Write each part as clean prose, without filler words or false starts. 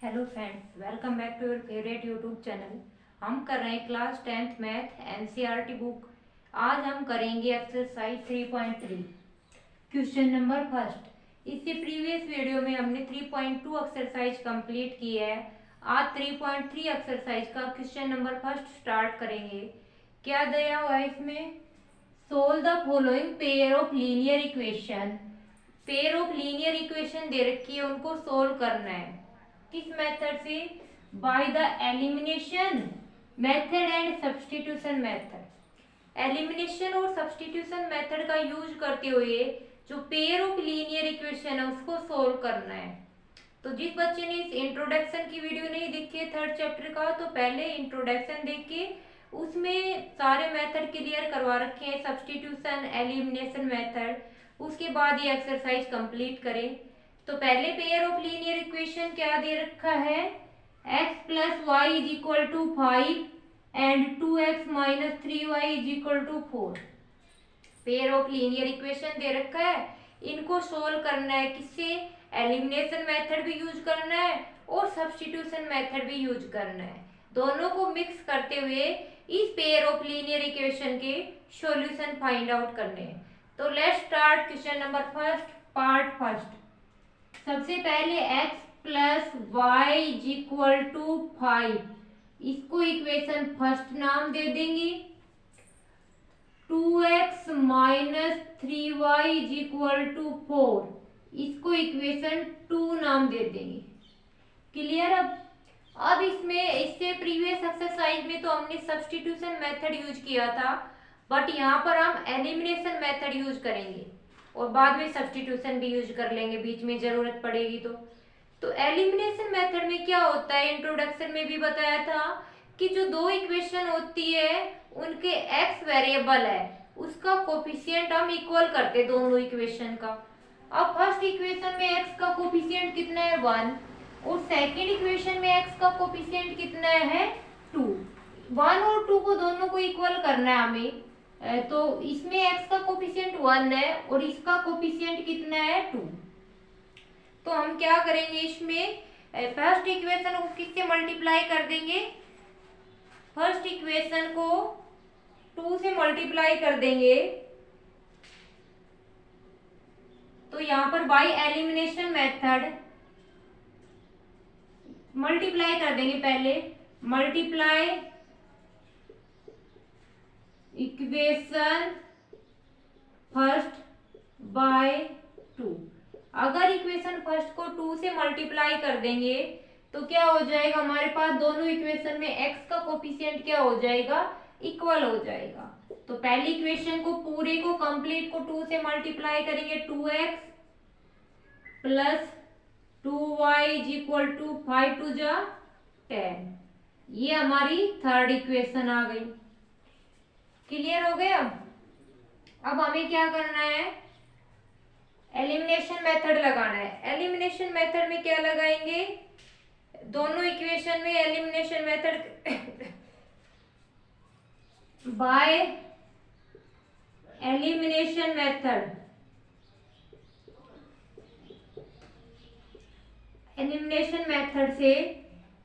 Hello friends, welcome back to your favourite YouTube channel. हम कर रहे हैं class 10th math NCERT book. आज हम करेंगे एक्सरसाइज 3.3 क्वेश्चन नंबर फर्स्ट। इससे प्रीवियस वीडियो में हमने 3.2 एक्सरसाइज कंप्लीट की है। आज 3.3 एक्सरसाइज का क्वेश्चन नंबर फर्स्ट स्टार्ट करेंगे। क्या दिया हुआ है इसमें? Solve the following pair of linear equation. Pair of linear equation दे रखी है, उनको सोल्व करना है। किस मेथड से? By the elimination method and substitution method. Elimination और सब्स्टिट्यूशन मेथड का यूज करते हुए जो पेयर ऑफ लीनियर इक्वेशन है उसको सोल्व करना है। तो जिस बच्चे ने इस इंट्रोडक्शन की वीडियो नहीं देखी है थर्ड चैप्टर का, तो पहले इंट्रोडक्शन देख के उसमें सारे मेथड क्लियर करवा रखे हैं, सब्स्टिट्यूशन एलिमिनेशन मेथड। उसके बाद ये एक्सरसाइज कंप्लीट करें। तो पहले पेयर ऑफ लीनियर इक्वेशन क्या दे रखा है? x plus y is equal to 5 and 2x minus 3y is equal to 4। Pair of linear equation दे रखा है, इनको सोल्व करना है। किससे? एलिमिनेशन मेथड भी यूज करना है और सब्स्टिट्यूशन मेथड भी यूज करना है। दोनों को मिक्स करते हुए इस पेयर ऑफ लीनियर इक्वेशन के सॉल्यूशन फाइंड आउट करने हैं। तो let's start question number first, part first. सबसे पहले x plus y is equal to 5, इसको इक्वेशन फर्स्ट नाम दे देंगे। 2x minus 3y is equal to 4, इसको इक्वेशन 2 नाम दे देंगे। क्लियर? अब इसमें इससे प्रीवियस एक्सरसाइज में तो हमने सब्स्टिट्यूशन मेथड यूज किया था, बट यहाँ पर हम एलिमिनेशन मेथड यूज करेंगे और बाद में सब्स्टिट्यूशन भी यूज कर लेंगे, बीच में जरूरत पड़ेगी तो एलिमिनेशन मेथड में क्या होता है, इंट्रोडक्शन में भी बताया था कि जो दो इक्वेशन होती है उनके x वेरिएबल है, उसका कोफिशिएंट हम इक्वल करते दोनों इक्वेशन का। अब फर्स्ट इक्वेशन में x का कोफिशिएंट कितना है? 1, और सेकेंड इक्वेशन में x का कोफिशिएंट कितना है? 2। 1 और 2 को दोनों को इक्वल करना है हमें। तो इसमें x का कोफिशिएंट 1 है और इसका कोफिशिएंट कितना है? 2। तो हम क्या करेंगे, इसमें फर्स्ट इक्वेशन को किससे मल्टीप्लाई कर देंगे? फर्स्ट इक्वेशन को 2 से मल्टीप्लाई कर देंगे। तो यहां पर बाय एलिमिनेशन मेथड मल्टीप्लाई कर देंगे। पहले मल्टीप्लाई इक्वेशन फर्स्ट बाय 2। अगर इक्वेशन फर्स्ट को 2 से मल्टीप्लाई कर देंगे तो क्या हो जाएगा, हमारे पास दोनों इक्वेशन में x का कोफिशिएंट क्या हो जाएगा? इक्वल हो जाएगा। तो पहली इक्वेशन को पूरे को कंप्लीट को 2 से मल्टीप्लाई करेंगे, 2x plus 2y is equal to 5 टू जा 10। ये हमारी थर्ड इक्वेशन आ गई। क्लियर हो गया? अब हमें क्या करना है? एलिमिनेशन मेथड लगाना है। एलिमिनेशन मेथड में क्या लगाएंगे? दोनों इक्वेशन में elimination method by elimination method. Elimination method से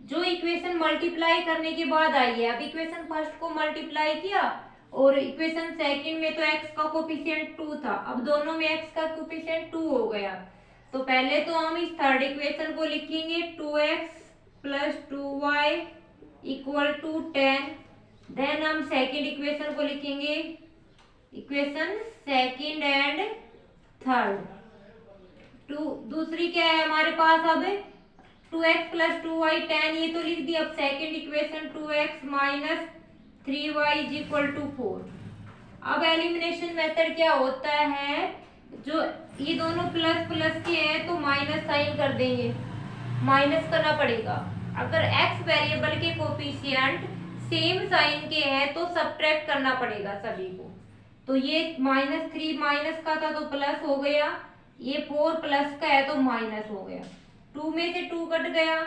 जो इक्वेशन मल्टीप्लाई करने के बाद आई है, अब इक्वेशन फर्स्ट को मल्टीप्लाई किया और इक्वेशन सेकंड में तो x का कोफिशिएंट 2 था, अब दोनों में x का कोफिशिएंट 2 हो गया। तो पहले तो हम इस थर्ड इक्वेशन को लिखेंगे 2x plus 2y equal to 10। Then हम सेकंड इक्वेशन को लिखेंगे, इक्वेशन सेकंड एंड थर्ड। दूसरी क्या है हमारे पास? अब 2x प्लस 2y 10, ये तो लिख दिया। अब second equation 2x minus 3y is equal to 4। अब एलिमिनेशन मेथड क्या होता है, जो ये दोनों प्लस प्लस के हैं तो माइनस साइन कर देंगे, माइनस करना पड़ेगा। अगर x वेरिएबल के कोफिशिएंट सेम साइन के हैं तो सब्ट्रैक्ट करना पड़ेगा सभी को। तो ये -3 माइनस का था तो प्लस हो गया, ये 4 प्लस का है तो माइनस हो गया। 2 में से 2 कट गया।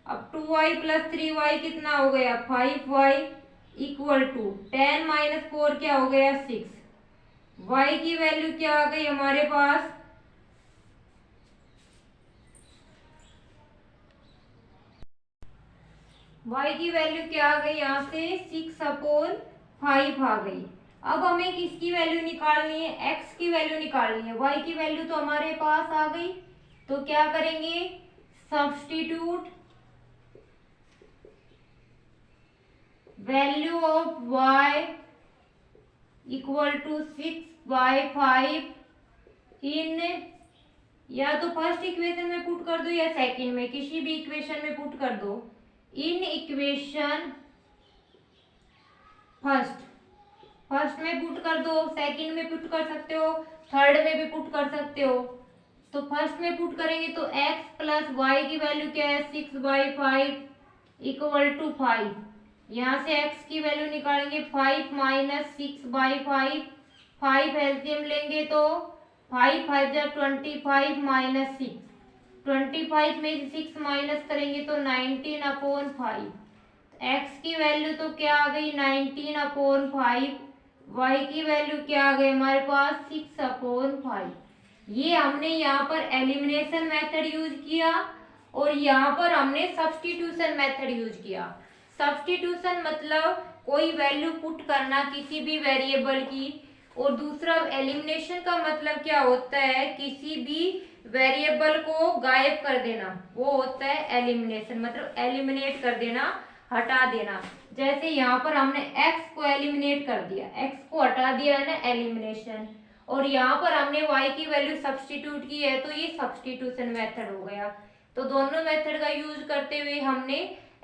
अब 2y प्लस 3y कितना हो गया? 5y इक्वल टू 10 माइनस 4 क्या हो गया? 6। y की वैल्यू क्या आ गई हमारे पास? y की वैल्यू क्या आ गई यहाँ से 6/5 आ गई। अब हमें किसकी वैल्यू निकालनी है, x की वैल्यू निकालनी है। y की वैल्यू तो हमारे पास आ गई, तो क्या करेंगे, substitute value of y equal to 6/5 in, या तो फर्स्ट इक्वेशन में पुट कर दो या सेकंड में, किसी भी इक्वेशन में पुट कर दो। इन इक्वेशन फर्स्ट में पुट कर दो, सेकंड में पुट कर सकते हो, थर्ड में भी पुट कर सकते हो। तो फर्स्ट में पुट करेंगे तो x प्लस वाई की वैल्यू क्या है, 6/5 इक्वल टू 5। यहाँ से x की वैल्यू निकालेंगे 5 माइनस 6/5, 5 एलसीएम लेंगे तो 5 5 जा 25 माइनस 6, 25 में से 6 माइनस करेंगे तो 19/5। x की वैल्यू तो क्या आ गई 19/5, y की वैल्यू क्या आ गई हमारे पास 6/5। ये हमने यहाँ पर एलिमिनेशन मेथड यूज किया और यहाँ पर हमने सब्स्टिट्यूशन मेथड यूज किया। सब्स्टिट्यूशन मतलब कोई वैल्यू पुट करना किसी भी वेरिएबल की, और दूसरा एलिमिनेशन का मतलब क्या होता है, किसी भी वेरिएबल को गायब कर देना, वो होता है एलिमिनेशन, मतलब एलिमिनेट कर देना, हटा देना। जैसे यहाँ पर हमने x को एलिमिनेट कर दिया, x को हटा दिया है ना, एलिमिनेशन। और यहाँ पर हमने y की वैल्यू सब्स्टिट्यूट की है, तो ये सब्स्टिट्यूशन मेथड हो गया। तो दोनों मेथड का यूज करते हुए हमने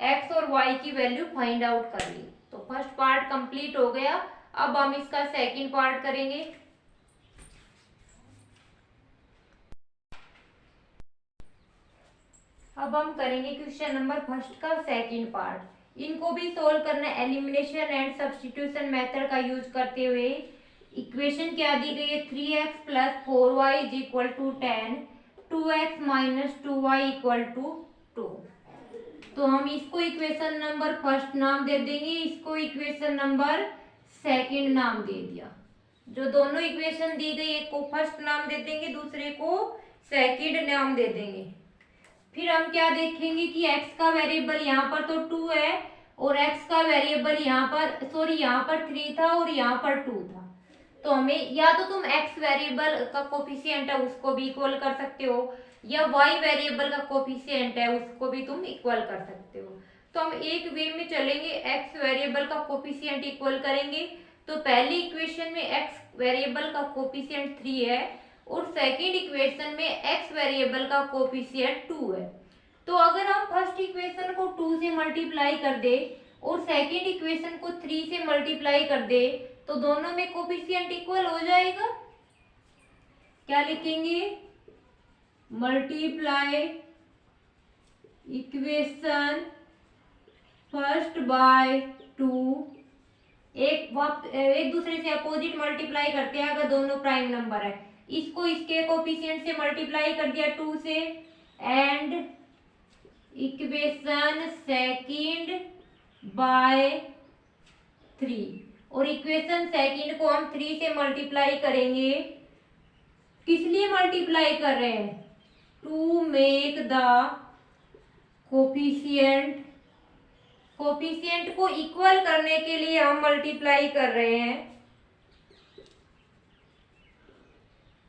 x और y की वैल्यू फाइंड आउट कर ली। तो फर्स्ट पार्ट कंप्लीट हो गया। अब हम इसका सेकंड पार्ट करेंगे। अब हम करेंगे क्वेश्चन नंबर फर्स्ट का सेकंड पार्ट। इनको भी सोल्व करना है एलिमिनेशन एंड सब्स्टिट्यूशन मेथड का यूज करते हुए। इक्वेशन क्या दी गई है, 3x plus 4y is equal to 10, 2x minus 2y equal to 2। तो हम इसको इक्वेशन नंबर फर्स्ट नाम दे देंगे, इसको इक्वेशन नंबर सेकंड नाम दे दिया। जो दोनों इक्वेशन दी गई, एक को फर्स्ट नाम दे देंगे, दूसरे को सेकंड नाम दे देंगे। फिर हम क्या देखेंगे कि x का वेरिएबल यहाँ पर तो 2 है और x का वेरिएबल यहाँ पर यहाँ पर 3 था और यहाँ पर 2 था। तो हमें या तो तुम x वेरिएबल का कोफिशिएंट है उसको भी इक्वल कर सकते हो, या y वेरिएबल का कोफिशिएंट है उसको भी तुम इक्वल कर सकते हो। तो हम एक वे में चलेंगे, x वेरिएबल का कोफिशिएंट इक्वल करेंगे। तो पहली इक्वेशन में x वेरिएबल का कोफिशिएंट 3 है और सेकेंड इक्वेशन में x वेरिएबल का कोफिशिएंट 2 है। तो अगर हम फर्स्ट इक्वेशन को 2 से मल्टीप्लाई कर दे और सेकेंड इक्वेशन को 3 से मल्टीप्लाई कर दे, तो दोनों में कोफिशिएंट इक्वल हो जाएगा। क्या लिखेंगे, मल्टीप्लाई इक्वेशन फर्स्ट बाय 2। एक दूसरे से अपोजिट मल्टीप्लाई करते हैं अगर दोनों प्राइम नंबर है। इसको इसके कोफिशिएंट से मल्टीप्लाई कर दिया 2 से, एंड इक्वेशन सेकंड बाय 3। और इक्वेशन सेकंड को हम 3 से मल्टीप्लाई करेंगे। किस लिए मल्टीप्लाई कर रहे हैं, टू मेक द कोफिशिएंट को इक्वल करने के लिए हम मल्टीप्लाई कर रहे हैं।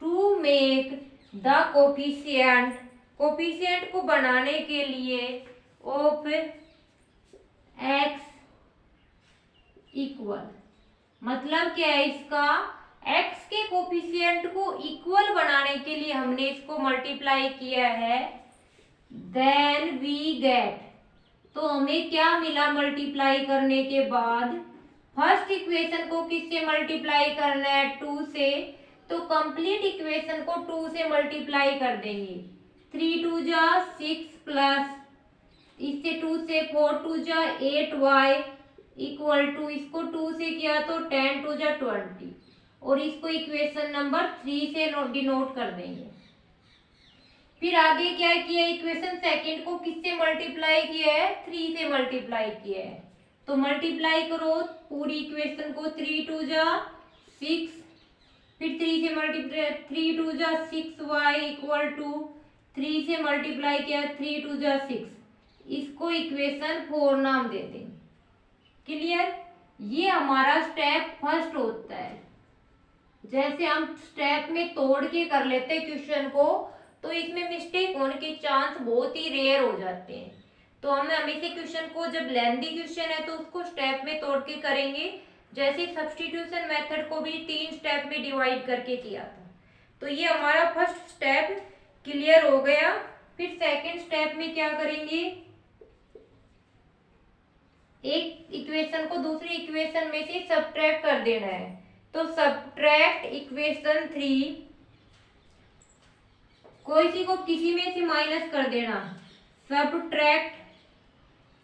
टू मेक द कोफिशिएंट को बनाने के लिए ऑफ x इक्वल, मतलब क्या है इसका, x के कोफिशिएंट को इक्वल बनाने के लिए हमने इसको मल्टीप्लाई किया है। देन वी गेट, तो हमें क्या मिला मल्टीप्लाई करने के बाद, फर्स्ट इक्वेशन को किससे मल्टीप्लाई करना है, 2 से। तो कंप्लीट इक्वेशन को 2 से मल्टीप्लाई कर देंगे। 3 2 जा 6 प्लस इससे 2 से 4 2 जा 8y इक्वल टू, इसको 2 से किया तो 10 2 जा 20, और इसको इक्वेशन नंबर 3 से डिनोट कर देंगे। फिर आगे क्या किया, इक्वेशन सेकंड को किससे मल्टीप्लाई किया है, 3 से मल्टीप्लाई किया है। तो मल्टीप्लाई करो पूरी इक्वेशन को, 3 2 जा 6, फिर 3 से मल्टीप्लाई, 3 2 जा 6y इक्वल टू 3 से मल्टीप्लाई किया 3 2 जा 6, इसको इक्वेशन 4 नाम दे देंगे। क्लियर? ये हमारा स्टेप फर्स्ट होता है। जैसे हम स्टेप में तोड़ के कर लेते हैं क्वेश्चन को, तो इसमें मिस्टेक होने के चांस बहुत ही रेयर हो जाते हैं। तो हमें हमेशा क्वेश्चन को, जब लेंथी क्वेश्चन है तो उसको स्टेप में तोड़ के करेंगे। जैसे सब्स्टिट्यूशन मेथड को भी 3 स्टेप में डिवाइड करके किया था। तो ये हमारा फर्स्ट स्टेप क्लियर हो गया। फिर सेकंड स्टेप में क्या करेंगे, एक इक्वेशन को दूसरी इक्वेशन में से सब्ट्रैक्ट कर देना है। तो सब्ट्रैक्ट इक्वेशन 3, कोई सी को किसी में से माइनस कर देना। Subtract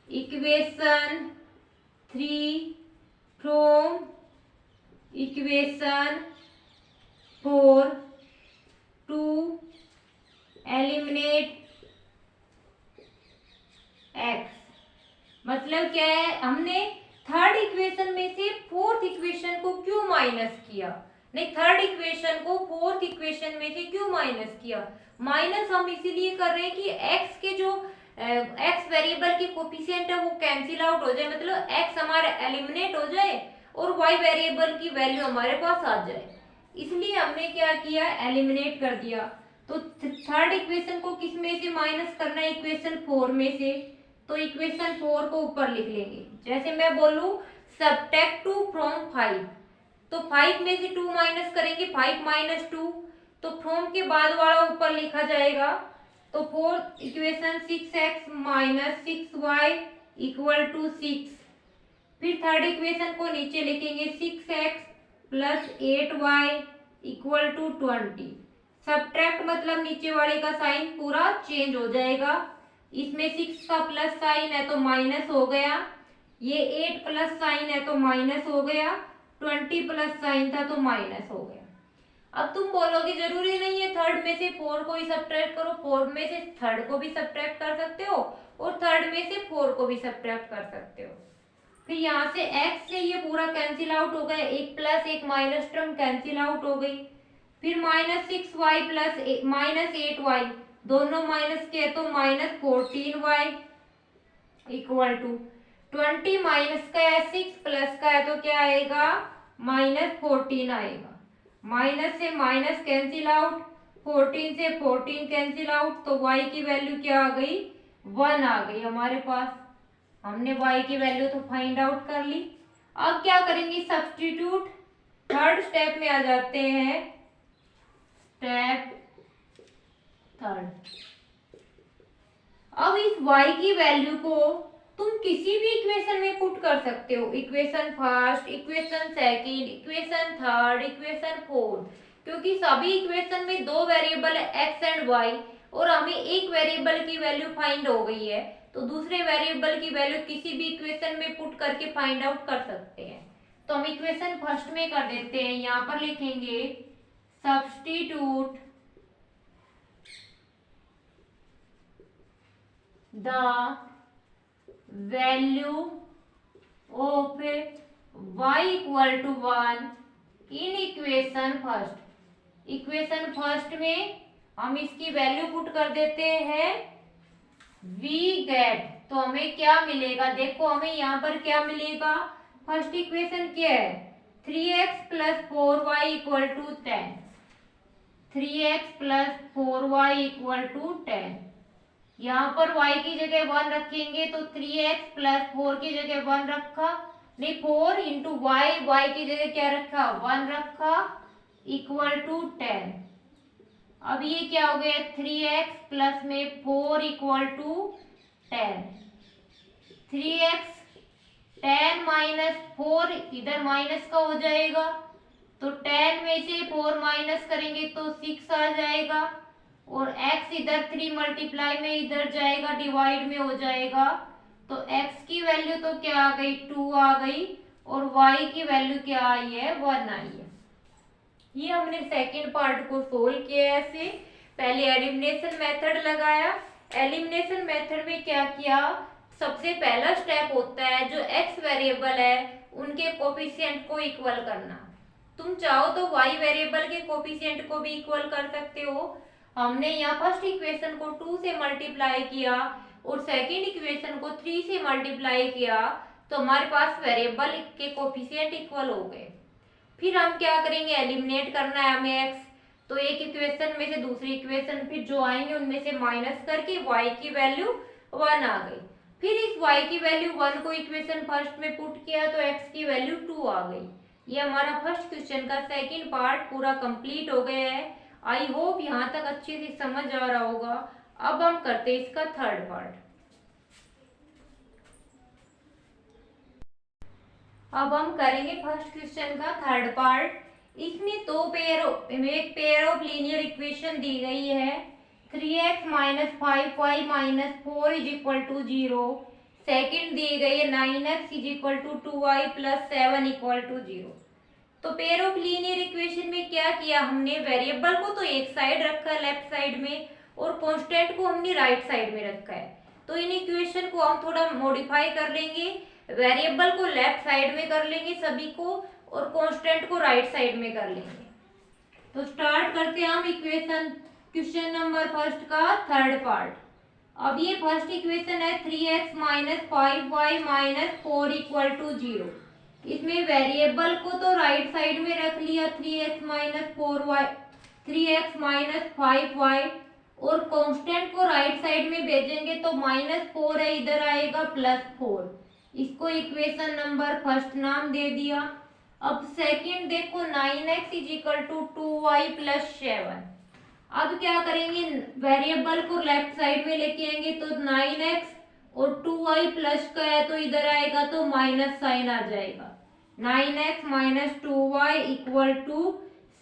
equation 3 from equation 4 to eliminate x। मतलब क्या है, हमने थर्ड इक्वेशन में से फोर्थ इक्वेशन को क्यों माइनस किया? नहीं, थर्ड इक्वेशन को फोर्थ इक्वेशन में से क्यों माइनस किया? माइनस हम इसीलिए कर रहे हैं कि x के जो x वेरिएबल की कोफिशिएंट है वो कैंसिल आउट हो जाए, मतलब x हमारा एलिमिनेट हो जाए और y वेरिएबल की वैल्यू हमारे पास आ जाए। इसलिए हमने क्या किया, एलिमिनेट कर दिया। तो थर्ड इक्वेशन को किस में से माइनस करना है? इक्वेशन 4 में से। तो इक्वेशन 4 को ऊपर लिख लेंगे। जैसे मैं बोलूं सब्ट्रैक्ट 2 फ्रॉम 5, तो 5 में से 2 माइनस करेंगे, 5 माइनस 2, तो फ्रॉम के बाद वाला ऊपर लिखा जाएगा। तो fourth equation 6x minus 6y equal to 6। फिर थर्ड इक्वेशन को नीचे लिखेंगे 6x plus 8y equal to 20। Subtract मतलब नीचे वाले का साइन पूरा चेंज हो जाएगा। इसमें 6 का प्लस साइन है तो माइनस हो गया, ये 8 प्लस साइन है तो माइनस हो गया, 20 प्लस साइन था तो माइनस हो गया। अब तुम बोलोगे जरूरी नहीं है थर्ड में से 4 को ही सब्ट्रैक्ट करो, 4 में से थर्ड को भी सब्ट्रैक्ट कर सकते हो और थर्ड में से 4 को भी सब्ट्रैक्ट कर सकते हो। फिर यहाँ से x से ये पूरा कैंसिल आउट हो गया, एक प्लस एक माइनस टर्म कैंसिल आउट हो गई। फिर minus 6y plus minus 8y, दोनों माइनस के तो minus 14y equal to 20 minus का है 6 प्लस का है तो क्या आएगा, माइनस 14 आएगा। माइनस से माइनस कैंसिल आउट, 14 से 14 कैंसिल आउट, तो y की वैल्यू क्या आ गई, 1 आ गई हमारे पास। हमने y की वैल्यू तो फाइंड आउट कर ली। अब क्या करेंगे, सब्स्टिट्यूट। थर्ड स्टेप में आ जाते हैं, स्टेप थर्ड। अब इस y की वैल्यू को तुम किसी भी इक्वेशन में पुट कर सकते हो, equation first, equation second, equation third, equation fourth, क्योंकि सभी इक्वेशन में 2 वेरिएबल है x एंड y और हमें एक वेरिएबल की वैल्यू फाइंड हो गई है, तो दूसरे वेरिएबल की वैल्यू किसी भी इक्वेशन में पुट करके फाइंड आउट कर सकते हैं। तो हम इक्वेशन फर्स्ट में कर देते हैं, यहाँ पर लिखेंगे substitute the value of y equal to 1 in equation first. Equation first में हम इसकी वैल्यू पुट कर देते हैं, वी गेट, तो हमें क्या मिलेगा, देखो हमें यहाँ पर क्या मिलेगा, फर्स्ट इक्वेशन क्या है, 3x plus 4y equal to 10, 3x plus 4y equal to 10। यहाँ पर y की जगह 1 रखेंगे तो 3x प्लस 4 की जगह 1 रखा, नहीं 4 इंटू y की जगह क्या रखा, 1 रखा, इक्वल टू 10। अब ये क्या हो गया, 3x प्लस में 4 इक्वल टू 10, 3x 10 माइनस 4 इधर माइनस का हो जाएगा, तो 10 में से 4 माइनस करेंगे तो 6 आ जाएगा, और x इधर 3 मल्टीप्लाई में इधर जाएगा, डिवाइड में हो जाएगा, तो x की वैल्यू तो क्या आ गई, 2 आ गई, और y की वैल्यू क्या आई है, 1 आई है। ये हमने सेकेंड पार्ट को सोल्व किया ऐसे। पहले एलिमिनेशन मेथड लगाया, एलिमिनेशन मेथड में क्या किया, सबसे पहला स्टेप होता है जो x वेरिएबल है उनके कोफिशिएंट को इक्वल करना। तुम चाहो तो y वेरिएबल के कोफिशिएंट को भी इक्वल कर सकते हो। हमने यहाँ फर्स्ट इक्वेशन को 2 से मल्टीप्लाई किया, और सेकंड इक्वेशन को 3 से मल्टीप्लाई किया तो हमारे पास वेरिएबल के कोफिशिएंट इक्वल हो गए। फिर हम क्या करेंगे, एलिमिनेट करना है हमें x, तो एक इक्वेशन में से दूसरी इक्वेशन फिर जो आएंगे उनमें से माइनस करके y की वैल्यू 1 आ गई। फिर इस y की वैल्यू 1 को इक्वेशन फर्स्ट में पुट किया तो x की वैल्यू 2 आ गई। ये हमारा फर्स्ट क्वेश्चन का सेकंड पार्ट पूरा कंप्लीट हो गया है। आई होप यहाँ तक अच्छे से समझ आ रहा होगा। अब हम करते हैं इसका थर्ड पार्ट। अब हम करेंगे फर्स्ट क्वेश्चन का थर्ड पार्ट। इसमें एक पेयर ऑफ लीनियर इक्वेशन दी गई है। 3x minus 5y minus 4 is equal to 0। Second दी गई है 9x is equal to 2y plus 7 equal to 0। तो पेयर ऑफ लीनियर इक्वेशन में क्या किया हमने, वेरिएबल को तो एक साइड रखा है लेफ्ट साइड में और कांस्टेंट को हमने राइट साइड में रखा है। तो इन इक्वेशन को हम थोड़ा मॉडिफाई कर लेंगे, वेरिएबल को लेफ्ट साइड में कर लेंगे सभी को और कांस्टेंट को राइट साइड में कर लेंगे। तो स्टार्ट करते हैं हम इक्वेशन क्वेश्चन नंबर फर्स्ट का थर्ड पार्ट। अब ये फर्स्ट इक्वेशन है 3x minus 5y minus 4 equal to 0। इसमें वेरिएबल को तो राइट साइड में रख लिया 3x minus 4y 3x minus 5y और कांस्टेंट को राइट साइड में भेजेंगे तो -4 है, इधर आएगा +4। इसको इक्वेशन नंबर फर्स्ट नाम दे दिया। अब सेकंड देखो 9x is equal to 2y plus 7। अब क्या करेंगे, वेरिएबल को लेफ्ट साइड में लेके आएंगे तो 9x और 2y प्लस का है तो इधर आएगा तो माइनस साइन आ जाएगा। 9x minus 2y equal to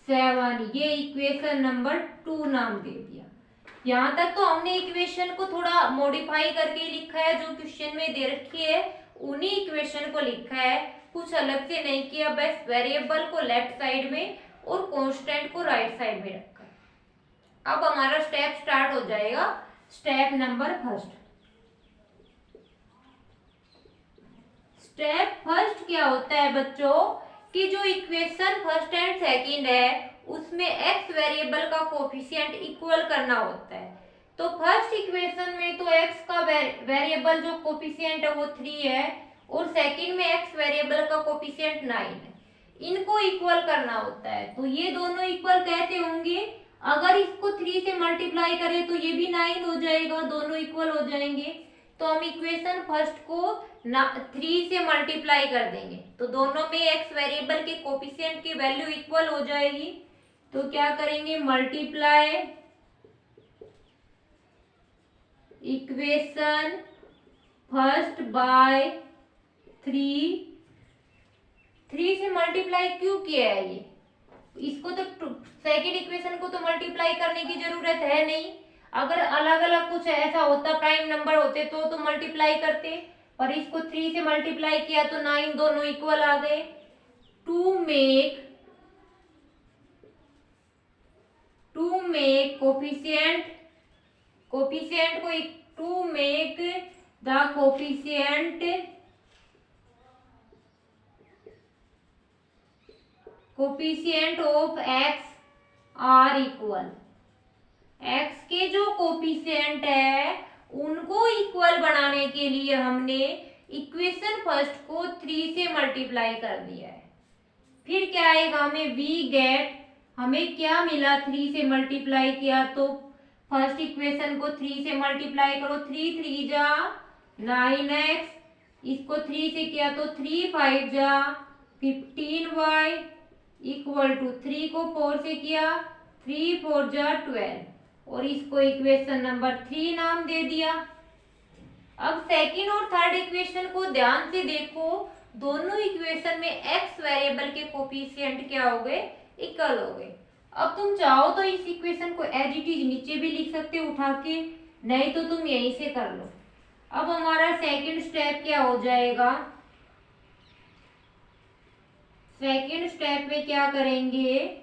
7। ये इक्वेशन नंबर 2 नाम दे दिया। यहाँ तक तो हमने इक्वेशन को थोड़ा मॉडिफाई करके लिखा है, जो क्वेश्चन में दे रखी है उन्हीं इक्वेशन को लिखा है, कुछ अलग से नहीं किया। बस वेरिएबल को लेफ्ट साइड में और कांस्टेंट को राइट साइड में रखा है। अब हमारा स्टेप स्टार्ट हो जाएगा, step number first. Step first क्या होता है बच्चों कि जो इक्वेशन फर्स्ट एंड सेकंड है उसमें x वेरिएबल का कोफिशिएंट इक्वल करना होता है। तो फर्स्ट इक्वेशन में तो x का वेरिएबल जो कोफिशिएंट है वो 3 है और सेकंड में x वेरिएबल का कोफिशिएंट 9 है। इनको इक्वल करना होता है। तो ये दोनों इक्वल कैसे होंगे, अगर इसको 3 से मल्टीप्लाई करें तो ये भी 9 हो जाएगा, दोनों इक्वल हो जाएंगे। तो हम इक्वेशन फर्स्ट को 3 से मल्टीप्लाई कर देंगे तो दोनों में x वेरिएबल के कोफिशिएंट की वैल्यू इक्वल हो जाएगी। तो क्या करेंगे, मल्टीप्लाई इक्वेशन फर्स्ट बाय 3 से मल्टीप्लाई क्यों किया है ये, इसको तो सेकेंड इक्वेशन को तो मल्टीप्लाई करने की जरूरत है नहीं। अगर अलग अलग कुछ ऐसा होता, प्राइम नंबर होते तो मल्टीप्लाई करते, पर इसको 3 से मल्टीप्लाई किया तो 9 दोनों इक्वल आ गए। टू मेक कोफिशिएंट को to make the coefficient of x are equal. x के जो कोफिशिएंट है उनको इक्वल बनाने के लिए हमने इक्वेशन फर्स्ट को 3 से मल्टीप्लाई कर दिया है। फिर क्या आएगा, हमें वी गेट, हमें क्या मिला 3 से मल्टीप्लाई किया तो फर्स्ट इक्वेशन को 3 से मल्टीप्लाई करो, 3 3 जा 9x, इसको 3 से किया तो 3 5 जा 15y इक्वल टू 3 को 4 से किया 3 4 जा 12 और इसको इक्वेशन नंबर 3 नाम दे दिया। अब सेकंड और थर्ड इक्वेशन को ध्यान से देखो, दोनों इक्वेशन में x वेरिएबल के कोफिशिएंट क्या हो गए, इक्वल हो गए। अब तुम चाहो तो इस इक्वेशन को एज इट इज नीचे भी लिख सकते हो उठा के, नहीं तो तुम यहीं से कर लो। अब हमारा सेकंड स्टेप क्या हो जाएगा, सेकंड स्टेप में क्या करेंगे,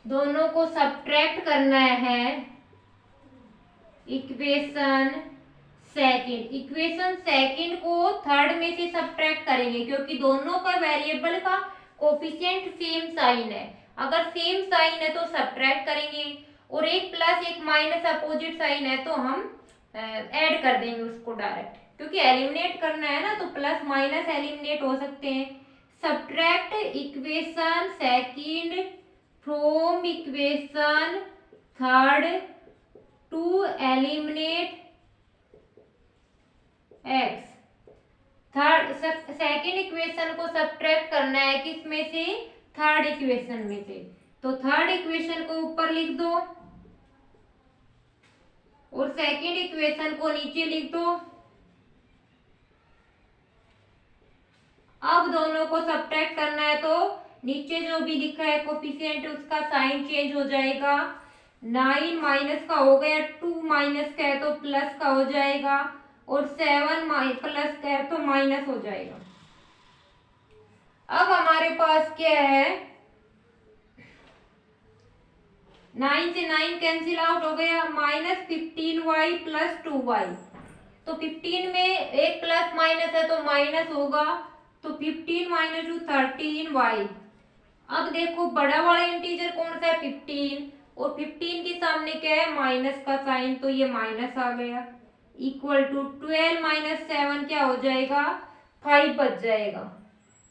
दोनों को सब्ट्रैक्ट करना है। इक्वेशन सेकंड को थर्ड में से सब्ट्रैक्ट करेंगे क्योंकि दोनों का वेरिएबल का कोफिशिएंट सेम साइन है। अगर सेम साइन है तो सब्ट्रैक्ट करेंगे और एक प्लस एक माइनस अपोजिट साइन है तो हम ऐड कर देंगे उसको डायरेक्ट, क्योंकि एलिमिनेट करना है ना, तो प्लस माइनस एलिमिनेट हो सकते हैं। Subtract equation second from equation third to eliminate x. Third second equation को सब्ट्रैक्ट करना है किस में से, थर्ड इक्वेशन में से। तो थर्ड इक्वेशन को ऊपर लिख दो और सेकंड इक्वेशन को नीचे लिख दो। अब दोनों को सब्ट्रैक्ट करना है तो नीचे जो भी लिखा है कोफिशिएंट उसका साइन चेंज हो जाएगा। 9 माइनस का हो गया, 2 माइनस का है तो प्लस का हो जाएगा, और 7 प्लस का है तो माइनस हो जाएगा। अब हमारे पास क्या है, 9 से 9 कैंसिल आउट हो गया, -15y प्लस 2y। तो 15 में एक प्लस माइनस है तो माइनस होगा, तो 15 माइनस 2 13y। अब देखो बड़ा वाला इंटीजर कौन सा है, 15, और 15 के सामने क्या है, माइनस का साइन, तो ये माइनस आ गया, इक्वल टू 12 माइनस 7 क्या हो जाएगा, 5 बच जाएगा।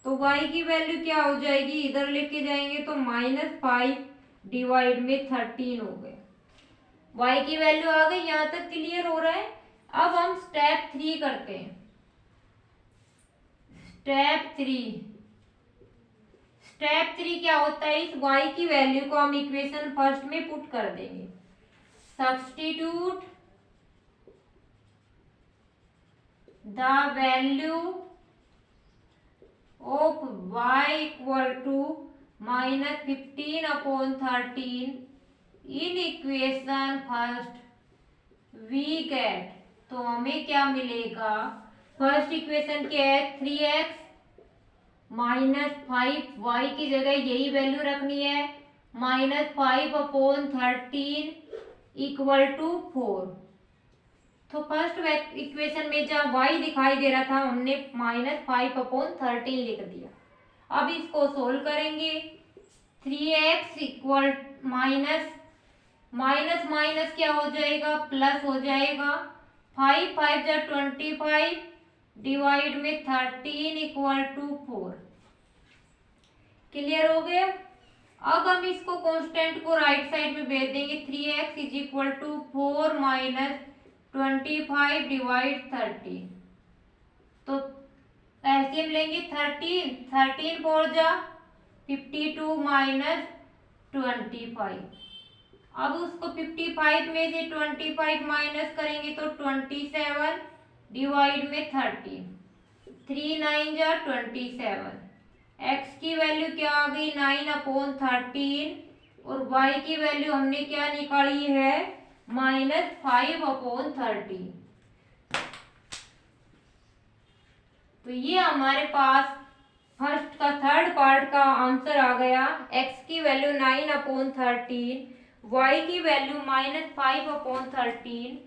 तो y की वैल्यू क्या हो जाएगी, इधर लेके जाएंगे तो -5 डिवाइड में 13 हो गया। y की वैल्यू आ गई, यहां तक क्लियर हो रहा है। अब हम स्टेप 3 करते हैं। स्टेप 3 क्या होता है, इस y की वैल्यू को हम इक्वेशन फर्स्ट में पुट कर देंगे। Substitute the value of y equal to -15/13 in equation first we get. तो हमें क्या मिलेगा, फर्स्ट इक्वेशन क्या है, 3x -5, y की जगह यही वैल्यू रखनी है, -5/13 इक्वल टू 4। तो फर्स्ट इक्वेशन में जहाँ y दिखाई दे रहा था हमने -5/13 लिख दिया। अब इसको सोल्व करेंगे, 3x इक्वल माइनस माइनस क्या हो जाएगा, प्लस हो जाएगा, 5 5 जा 25 डिवाइड में 13 इक्वल टू 4। क्लियर हो गया। अब हम इसको कांस्टेंट को राइट साइड में भेज देंगे, 3x is equal to 4 minus 25 divide 13। तो एलसीएम लेंगे, 13 4 जा 52 माइनस 25। अब उसको 55 में से 25 माइनस करेंगे तो 27 डिवाइड में 13, 3 9 जा 27। x की वैल्यू क्या आ गई, 9/13, और y की वैल्यू हमने क्या निकाली है, -5/13। तो ये हमारे पास फर्स्ट का थर्ड पार्ट का आंसर आ गया। x की वैल्यू 9/13, y की वैल्यू -5/13।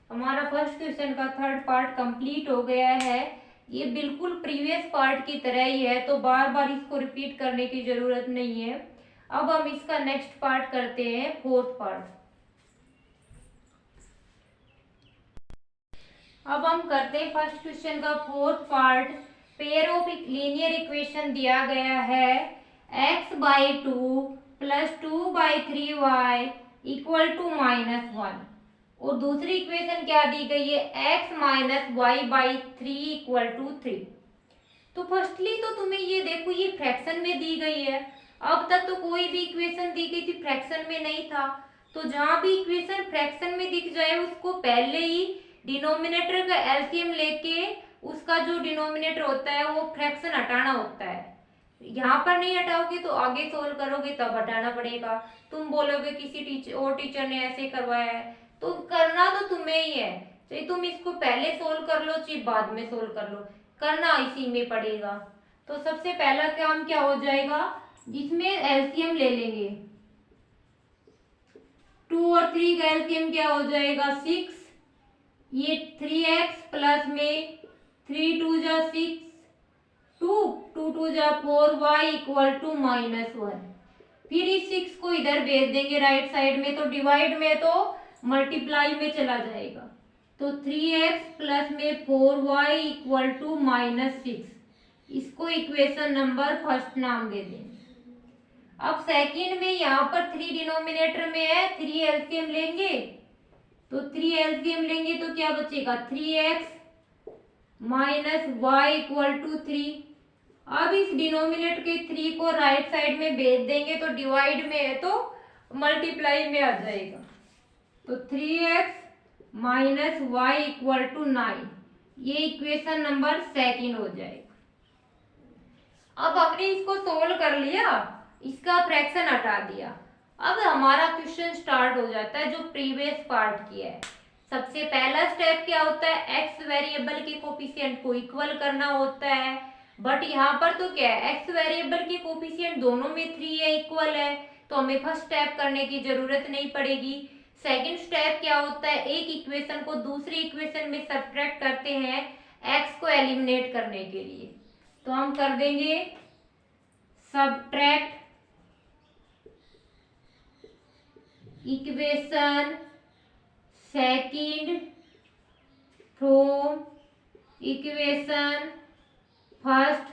हमारा फर्स्ट क्वेश्चन का थर्ड पार्ट कंप्लीट हो गया है। ये बिल्कुल प्रीवियस पार्ट की तरह ही है, तो बार बार इसको रिपीट करने की जरूरत नहीं है। अब हम इसका नेक्स्ट पार्ट करते हैं, फोर्थ पार्ट। अब हम करते हैं फर्स्ट क्वेश्चन का fourth part. Pair of linear equation दिया गया है, x/2 plus 2/3y equal to -1, और दूसरी इक्वेशन क्या दी गई है, x minus y/3 equal to 3। तो फर्स्टली तो तुम्हें ये देखो, ये फ्रैक्शन में दी गई है। अब तक तो कोई भी इक्वेशन दी गई थी फ्रैक्शन में नहीं था, तो जहां भी इक्वेशन फ्रैक्शन में दिख जाए उसको पहले ही डिनोमिनेटर का एलसीएम लेके उसका जो डिनोमिनेटर होता है वो फ्रैक्शन हटाना होता है। यहाँ पर नहीं हटाओगे तो आगे सोल्व करोगे तब हटाना पड़ेगा। तुम बोलोगे किसी टीचर ने ऐसे करवाया है, तो करना तो तुम्हें ही है, चाहे तुम इसको पहले सोल्व कर लो चाहे बाद में सोल्व कर लो, करना इसी में पड़ेगा। तो सबसे पहला काम क्या हो जाएगा, जिसमें एलसीएम ले लेंगे, 2 और 3 का एलसीएम क्या हो जाएगा, 6। ये 3x प्लस में 3 2 जा 6, 2 2 2 जा 4y इक्वल टू -1। फिर इस 6 को इधर भेज देंगे राइट साइड में, तो डिवाइड में तो मल्टीप्लाई में चला जाएगा। तो 3x प्लस में 4y इक्वल टू -6, इसको इक्वेशन नंबर फर्स्ट नाम दे देंगे। अब सेकंड में यहाँ पर 3 डिनोमिनेटर में है, 3 एलसीएम लेंगे, तो 3 एलसीएम लेंगे तो क्या बचेगा 3x minus Y equal to 3। अब इस डिनोमिनेटर के 3 को राइट साइड में भेज देंगे तो डिवाइड में है तो मल्टीप्लाई में आ जाएगा, तो 3x minus Y equal to 9, ये इक्वेशन नंबर सेकंड हो जाएगा। अब हमने इसको सोल्व कर लिया, इसका फ्रैक्शन हटा दिया। अब हमारा क्वेश्चन स्टार्ट हो जाता है जो प्रीवियस पार्ट किया है। सबसे पहला स्टेप क्या होता है, एक्स वेरिएबल के कोफिशिएंट को इक्वल करना होता है, बट यहाँ पर तो क्या है, एक्स वेरिएबल के कोफिशिएंट दोनों में 3 है, इक्वल है, तो हमें फर्स्ट स्टेप करने की जरूरत नहीं पड़ेगी। सेकंड स्टेप क्या होता है, एक इक्वेशन को दूसरी इक्वेशन में सब्ट्रैक्ट करते हैं एक्स को एलिमिनेट करने के लिए, तो हम कर देंगे subtract equation second from equation first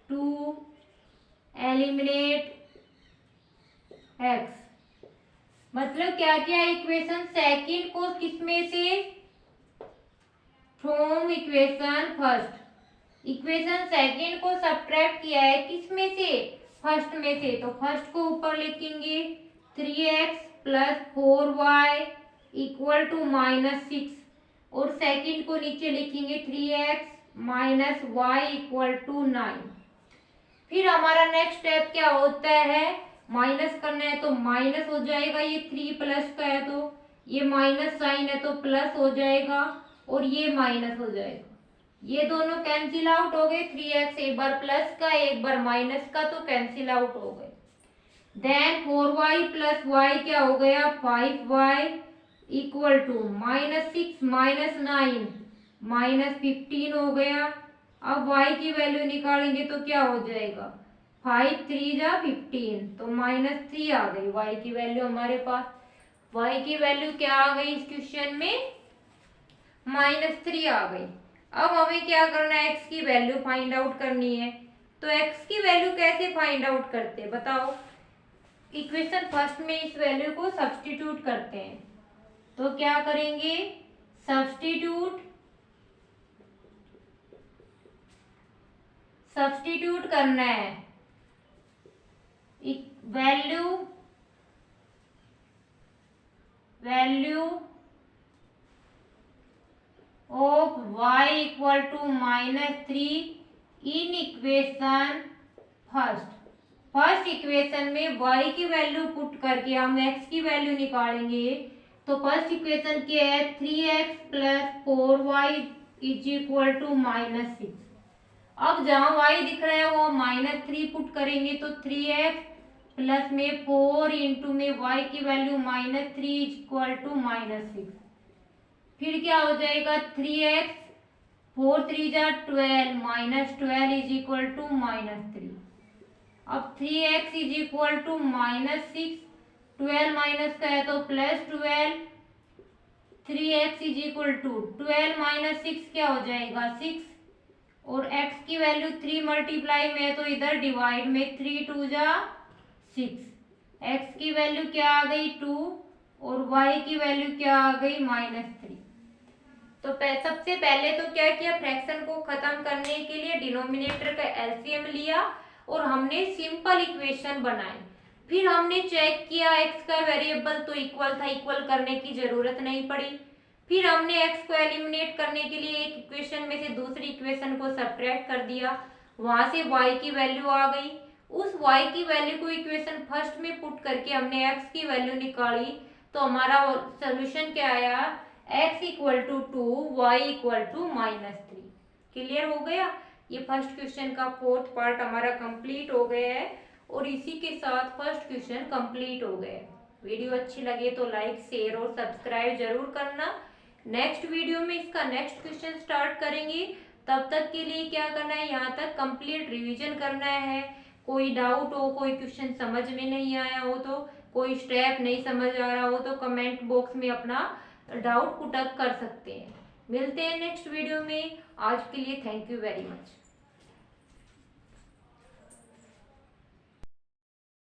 to eliminate x. मतलब क्या क्या, इक्वेशन सेकंड को किसमें से, from equation first, equation second को सब्ट्रैक्ट किया है किसमें से, फर्स्ट में से, तो फर्स्ट को ऊपर लिखेंगे 3x plus 4y equal to -6, और सेकंड को नीचे लिखेंगे 3x minus Y equal to 9। फिर हमारा नेक्स्ट स्टेप क्या होता है, माइनस करना है तो माइनस हो जाएगा, ये 3 प्लस का है तो ये माइनस साइन है तो प्लस हो जाएगा, और ये माइनस हो जाएगा, ये दोनों कैंसिल आउट हो गए। 3x एक बार प्लस का एक बार माइनस का, तो कैंसिल आउट हो गए। देन 4y प्लस वाई क्या हो गया, 5y इक्वल टू -6 माइनस 9 -15 हो गया। अब y की वैल्यू निकालेंगे तो क्या हो जाएगा, 5 3 जा 15, तो -3 आ गई y की वैल्यू हमारे पास। y की वैल्यू क्या आ गई इस क्वेश्चन में, -3 आ गई। अब हमें क्या करना है, x की वैल्यू फाइंड आउट करनी है, तो x की वैल्यू कैसे फाइंड आउट करते हैं बताओ। इक्वेशन फर्स्ट में इस वैल्यू को सब्स्टिट्यूट करते हैं, तो क्या करेंगे, सब्स्टिट्यूट करना है value of y equal to -3 in equation first equation में y की वैल्यू पुट करके हम x की वैल्यू निकालेंगे, तो फर्स्ट इक्वेशन क्या है, 3x plus 4y is equal to -6। अब जहां y दिख रहा है वो -3 पुट करेंगे, तो 3x प्लस में 4 इंटू में y की वैल्यू -3 इज इक्वल टू -6। फिर क्या हो जाएगा, 3x 4 3 जा 12 -12 इज इक्वल टू -3। अब 3x is equal to -6, 12 minus का है तो +12, 3x is equal to 12 minus 6 क्या हो जाएगा 6, और x की वैल्यू 3 मल्टीप्लाई में है तो इधर डिवाइड में 3 2 जा 6, x की वैल्यू क्या आ गई 2, और y की वैल्यू क्या आ गई -3। तो सबसे पहले तो क्या किया, फ्रैक्शन को खत्म करने के लिए डिनोमिनेटर का एलसीएम लिया और हमने सिंपल इक्वेशन बनाई। फिर हमने चेक किया x का वेरिएबल तो इक्वल था, इक्वल करने की जरूरत नहीं पड़ी। फिर हमने x को एलिमिनेट करने के लिए एक इक्वेशन में से दूसरी इक्वेशन को सब्ट्रैक्ट कर दिया, वहां से y की वैल्यू आ गई। उस y की वैल्यू को इक्वेशन फर्स्ट में पुट करके हमने x की वैल्यू निकाली, तो हमारा सोल्यूशन क्या आया, x equal to 2 y equal to -3। Clear हो गया, ये फर्स्ट क्वेश्चन का फोर्थ पार्ट हमारा कंप्लीट हो गया है, और इसी के साथ फर्स्ट क्वेश्चन कंप्लीट हो गया। वीडियो अच्छी लगे तो लाइक शेयर और सब्सक्राइब जरूर करना। नेक्स्ट वीडियो में इसका नेक्स्ट क्वेश्चन स्टार्ट करेंगे, तब तक के लिए क्या करना है, यहाँ तक कंप्लीट रिवीजन करना है। कोई डाउट हो, कोई क्वेश्चन समझ में नहीं आया हो, तो कोई स्टेप नहीं समझ आ रहा हो, तो कमेंट बॉक्स में अपना डाउट पुटअप कर सकते हैं। मिलते हैं नेक्स्ट वीडियो में। आज के लिए थैंक यू वेरी मच।